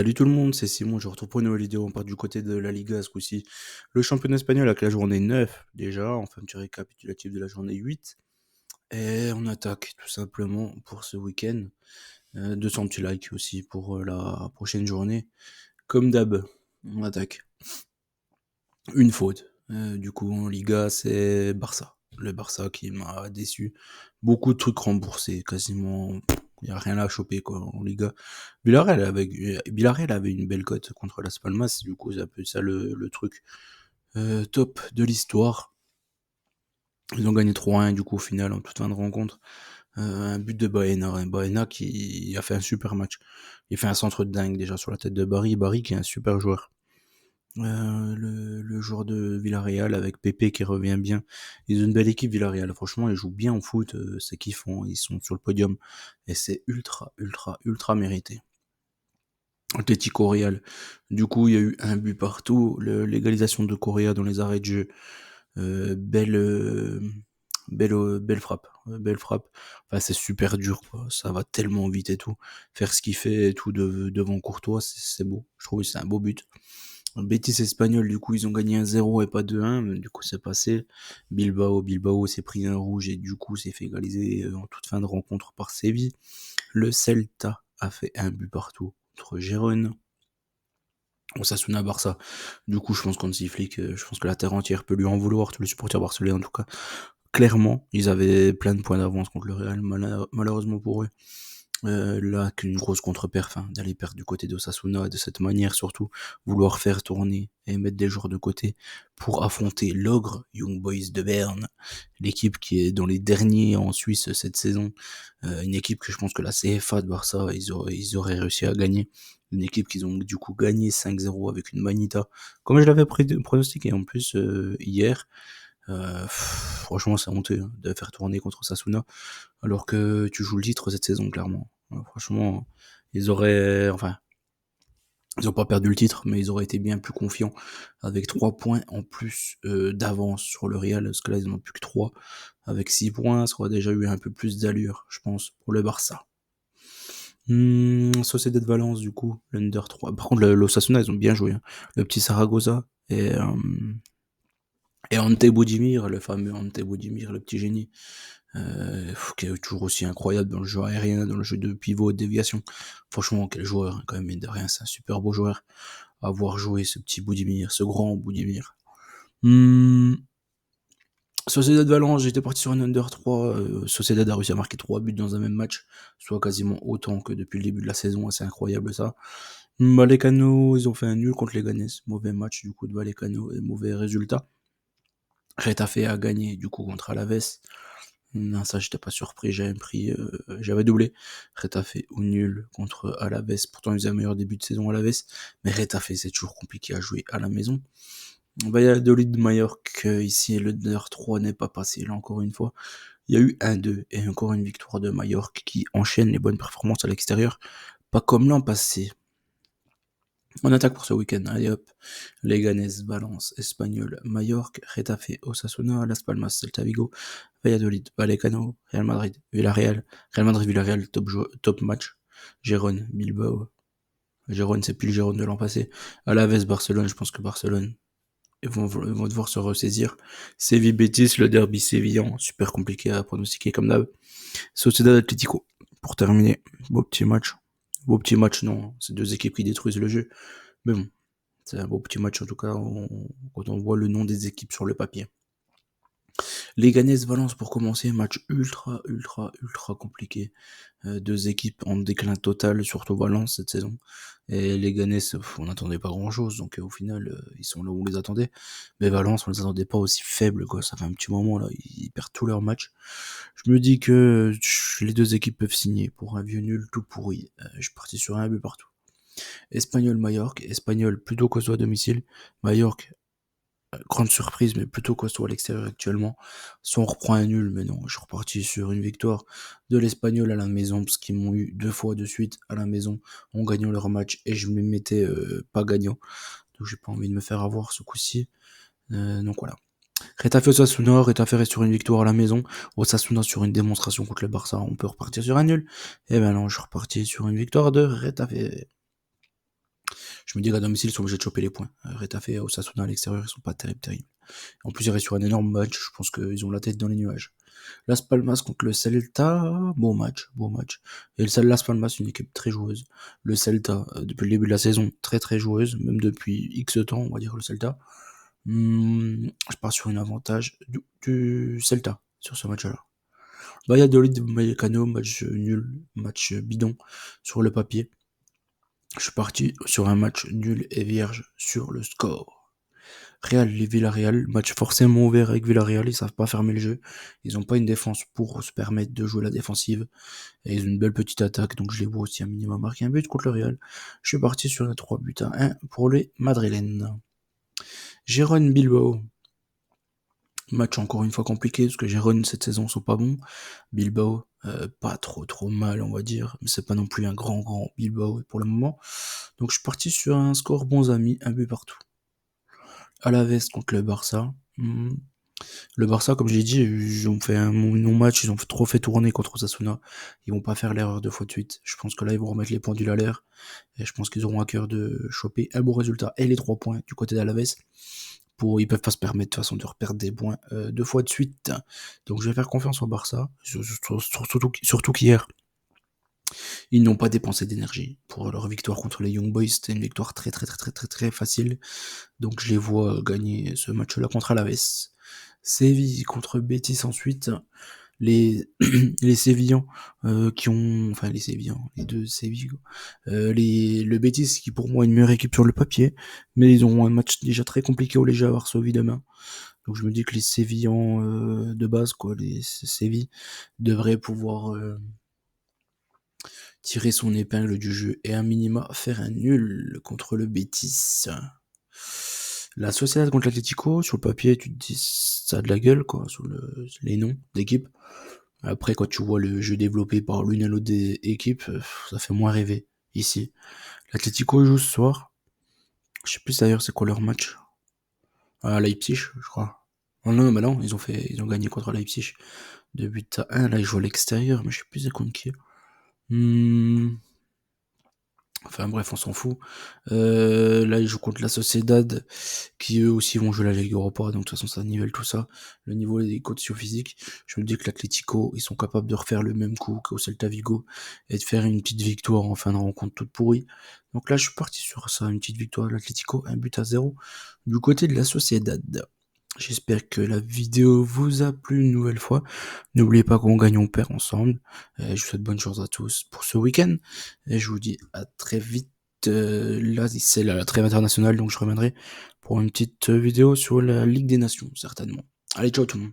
Salut tout le monde, c'est Simon, je vous retrouve pour une nouvelle vidéo, on part du côté de la Liga ce coup-ci. Le championnat espagnol avec la journée 9 déjà, enfin un petit récapitulatif de la journée 8. Et on attaque tout simplement pour ce week-end. 200 petits likes aussi pour la prochaine journée. Comme d'hab, on attaque. Une faute. Du coup en Liga c'est Barça. Le Barça qui m'a déçu. Beaucoup de trucs remboursés, quasiment. Il n'y a rien à choper quoi en Liga. Villarreal avait une belle cote contre Las Palmas, du coup c'est un peu ça le truc top de l'histoire. Ils ont gagné 3-1 du coup au final en toute fin de rencontre. Un but de Baena, Baena qui a fait un super match. Il fait un centre de dingue déjà sur la tête de Barry. Barry qui est un super joueur. Le joueur de Villarreal avec Pepe qui revient bien. Ils ont une belle équipe Villarreal, franchement ils jouent bien au foot, c'est kiffant, ils sont sur le podium et c'est ultra mérité. Atlético Real, du coup il y a eu un but partout, l'égalisation de Correa dans les arrêts de jeu, belle, belle frappe, enfin c'est super dur quoi, ça va tellement vite et tout, faire ce qu'il fait et tout devant Courtois, c'est beau, je trouve que c'est un beau but. Betis espagnol, du coup, ils ont gagné 1-0 et pas 2-1, mais du coup, c'est passé. Bilbao s'est pris un rouge et du coup, s'est fait égaliser en toute fin de rencontre par Séville. Le Celta a fait un but partout contre Gérone. Osasuna Barça. Du coup, je pense qu'on siffle que je pense que la terre entière peut lui en vouloir, tous les supporters barcelonais en tout cas. Clairement, ils avaient plein de points d'avance contre le Real, malheureusement pour eux. Là, qu'une grosse contre-perf, hein, d'aller perdre du côté d'Osasuna, de cette manière surtout, vouloir faire tourner et mettre des joueurs de côté pour affronter l'ogre Young Boys de Berne, l'équipe qui est dans les derniers en Suisse cette saison, une équipe que je pense que la CFA de Barça, ils auraient réussi à gagner, une équipe qu'ils ont du coup gagné 5-0 avec une Manita, comme je l'avais pronostiqué en plus hier. Franchement, c'est honteux hein, de faire tourner contre Sasuna, alors que tu joues le titre cette saison, clairement. Franchement, ils auraient, enfin, ils ont pas perdu le titre, mais ils auraient été bien plus confiants avec 3 points en plus d'avance sur le Real, parce que là, ils n'en ont plus que 3. Avec 6 points, ça aurait déjà eu un peu plus d'allure, je pense, pour le Barça. Sociedad de Valence, du coup, l'Under 3. Par contre, l'Osasuna, ils ont bien joué. Hein. Le petit Saragossa et Ante Boudimir, le fameux Ante Boudimir, le petit génie, qui est toujours aussi incroyable dans le jeu aérien, dans le jeu de pivot, de déviation. Franchement, quel joueur, hein, quand même, mine de rien, c'est un super beau joueur à voir jouer ce petit Boudimir, ce grand Boudimir. Hum, Sociedad Valence, j'étais parti sur un under 3. Sociedad a réussi à marquer 3 buts dans un même match, soit quasiment autant que depuis le début de la saison, c'est incroyable ça. Vallecano, ils ont fait un nul contre les Ganes, mauvais match du coup de Vallecano et mauvais résultat. Retafe a gagné du coup contre Alaves. Non, ça j'étais pas surpris, j'avais doublé. Retafe ou nul contre Alaves. Pourtant ils faisaient un meilleur début de saison à Alaves, mais Retafe c'est toujours compliqué à jouer à la maison. Valladolid Mallorca ici le DR 3 n'est pas passé là encore une fois. Il y a eu 1-2 et encore une victoire de Mallorca qui enchaîne les bonnes performances à l'extérieur, pas comme l'an passé. On attaque pour ce week-end, allez hop. Leganés, Valence, Espagnol, Mallorca, Retafe, Osasuna, Las Palmas, Celta Vigo, Valladolid, Vallecano, Real Madrid, Villarreal, Real Madrid, Villarreal, top match, Gérone, Bilbao, Gérone c'est plus le Gérone de l'an passé, Alaves, Barcelone, je pense que Barcelone, ils vont devoir se ressaisir, Séville, Betis, le derby sévillan, super compliqué à pronostiquer comme d'hab, Sociedad Atlético, pour terminer, beau petit match non, c'est deux équipes qui détruisent le jeu, mais bon, c'est un beau petit match en tout cas quand on voit le nom des équipes sur le papier. Leganés Valence pour commencer, match ultra compliqué. Deux équipes en déclin total, surtout Valence cette saison. Et Leganés, on n'attendait pas grand chose, donc au final, ils sont là où on les attendait. Mais Valence, on les attendait pas aussi faibles, quoi. Ça fait un petit moment là, ils perdent tous leurs matchs. Je me dis que les deux équipes peuvent signer pour un vieux nul tout pourri. Je suis parti sur un but partout. Espagnol-Majorque, Espagnol plutôt costaud à domicile. Majorque, grande surprise, mais plutôt costaud à l'extérieur actuellement. Soit on reprend un nul, mais non, je suis reparti sur une victoire de l'Espagnol à la maison, parce qu'ils m'ont eu 2 fois de suite à la maison en gagnant leur match, et je me mettais pas gagnant. Donc j'ai pas envie de me faire avoir ce coup-ci. Donc voilà. Retafe Osasuna, Retafe reste sur une victoire à la maison, Osasuna sur une démonstration contre le Barça, on peut repartir sur un nul. Et ben non, je suis reparti sur une victoire de Retafe. Je me dis qu'à domicile, ils sont obligés de choper les points. Retafe et Osasuna à l'extérieur, ils sont pas terribles. En plus, ils restent sur un énorme match. Je pense qu'ils ont la tête dans les nuages. Las Palmas contre le Celta, beau match, beau match. Et le Las Palmas, une équipe très joueuse. Le Celta, depuis le début de la saison, très très joueuse, même depuis X temps, on va dire le Celta. Je pars sur un avantage du Celta sur ce match-là. Valladolid, Vallecano, match nul, match bidon sur le papier. Je suis parti sur un match nul et vierge sur le score. Real, les Villarreal, match forcément ouvert avec Villarreal, ils savent pas fermer le jeu. Ils ont pas une défense pour se permettre de jouer la défensive. Et ils ont une belle petite attaque, donc je les vois aussi un minimum marquer un but contre le Real. Je suis parti sur un 3 buts à 1 pour les Madrilènes. Gérone Bilbao. Match encore une fois compliqué, parce que Gérone cette saison sont pas bons. Bilbao, pas trop mal on va dire, mais c'est pas non plus un grand Bilbao pour le moment. Donc je suis parti sur un score bons amis, un but partout. Alaves contre le Barça. Le Barça, comme j'ai dit, ils ont fait un non-match, ils ont trop fait tourner contre Osasuna. Ils vont pas faire l'erreur 2 fois de suite. Je pense que là, ils vont remettre les pendules à l'air. Et je pense qu'ils auront à cœur de choper un bon résultat et les 3 points du côté d'Alaves. Ils peuvent pas se permettre de toute façon de reperdre des points 2 fois de suite. Donc je vais faire confiance au Barça, surtout qu'hier, ils n'ont pas dépensé d'énergie pour leur victoire contre les Young Boys. C'était une victoire très facile. Donc je les vois gagner ce match-là contre Alaves. Séville contre Betis ensuite. Les Sévillans les Sévillans, les deux Séville, le Betis qui pour moi est une meilleure équipe sur le papier, mais ils ont un match déjà très compliqué au Léger à Varsovie demain. Donc je me dis que les Sévillans de base, quoi, les Séville, devraient pouvoir tirer son épingle du jeu et un minima faire un nul contre le Betis. La Sociedad contre l'Atlético, sur le papier, tu te dis ça a de la gueule, quoi, sur les noms d'équipes. Après, quand tu vois le jeu développé par l'une et l'autre des équipes, ça fait moins rêver. Ici, l'Atlético joue ce soir. Je sais plus d'ailleurs c'est quoi leur match. À Leipzig, je crois. Oh non, bah non, ils ont gagné contre Leipzig. 2 buts à 1. Là, ils jouent à l'extérieur, mais je sais plus c'est contre qui. Enfin bref, on s'en fout. Là, ils jouent contre la Sociedad, qui eux aussi vont jouer la Ligue Europa, donc de toute façon ça nivelle tout ça. Le niveau des conditions physiques, je me dis que l'Atlético, ils sont capables de refaire le même coup qu'au Celta Vigo, et de faire une petite victoire en fin de rencontre toute pourrie. Donc là, je suis parti sur ça, une petite victoire de l'Atlético, 1 but à 0, du côté de la Sociedad. J'espère que la vidéo vous a plu une nouvelle fois. N'oubliez pas qu'on gagne, on perd ensemble. Je vous souhaite bonne chance à tous pour ce week-end. Et je vous dis à très vite. Là, c'est la trêve internationale, donc je reviendrai pour une petite vidéo sur la Ligue des Nations, certainement. Allez, ciao tout le monde.